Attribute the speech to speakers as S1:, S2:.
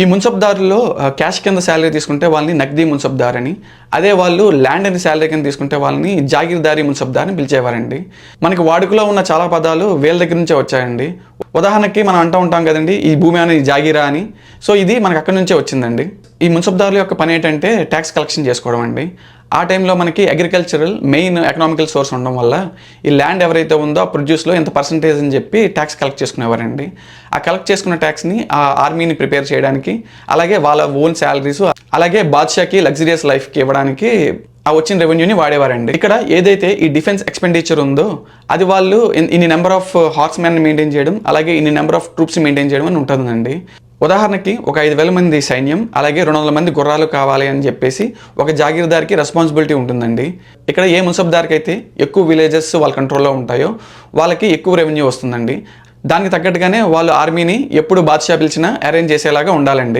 S1: ఈ మున్సబ్దారులో క్యాష్ కింద శాలరీ తీసుకుంటే వాళ్ళని నగ్దీ మున్సబ్దార్ అని, అదే వాళ్ళు ల్యాండ్ అని శాలరీ కింద తీసుకుంటే వాళ్ళని జాగీర్దారీ మున్సబ్దార్ అని పిలిచేవారండి. మనకి వాడుకలో ఉన్న చాలా పదాలు వీళ్ళ దగ్గర నుంచే వచ్చాయండి. ఉదాహరణకి మనం అంటూ ఉంటాం కదండి, ఈ భూమి అనేది జాగీరా అని. సో ఇది మనకు అక్కడి నుంచే వచ్చిందండి. ఈ మున్సబ్దారుల యొక్క పని ఏంటంటే ట్యాక్స్ కలెక్షన్ చేసుకోవడం అండి. ఆ టైంలో మనకి అగ్రికల్చరల్ మెయిన్ ఎకనామికల్ సోర్స్ ఉండడం వల్ల ఈ ల్యాండ్ ఎవరైతే ఉందో ఆ ప్రొడ్యూస్లో ఎంత పర్సంటేజ్ అని చెప్పి ట్యాక్స్ కలెక్ట్ చేసుకునేవారండి. ఆ కలెక్ట్ చేసుకున్న ట్యాక్స్ని ఆ ఆర్మీని ప్రిపేర్ చేయడానికి, అలాగే వాళ్ళ ఓన్ శాలరీస్, అలాగే బాద్షాకి లగ్జరియస్ లైఫ్కి ఇవ్వడానికి ఆ వచ్చిన రెవెన్యూని వాడేవారండి. ఇక్కడ ఏదైతే ఈ డిఫెన్స్ ఎక్స్పెండిచర్ ఉందో అది వాళ్ళు ఇన్ని number of horse man maintain చేయడం, అలాగే ఇన్ని నెంబర్ ఆఫ్ ట్రూప్స్ మెయింటైన్ చేయడం అని ఉంటుందండి. ఉదాహరణకి ఒక 5,000 మంది సైన్యం, అలాగే 200 మంది గుర్రాలు కావాలి అని చెప్పేసి ఒక జాగీర్దార్కి రెస్పాన్సిబిలిటీ ఉంటుందండి. ఇక్కడ ఏ మున్సబ్దార్కి అయితే ఎక్కువ విలేజెస్ వాళ్ళ కంట్రోల్లో ఉంటాయో వాళ్ళకి ఎక్కువ రెవెన్యూ వస్తుందండి. దానికి తగ్గట్టుగానే వాళ్ళు ఆర్మీని ఎప్పుడు బాద్షా పిలిచినా అరేంజ్ చేసేలాగా ఉండాలండి.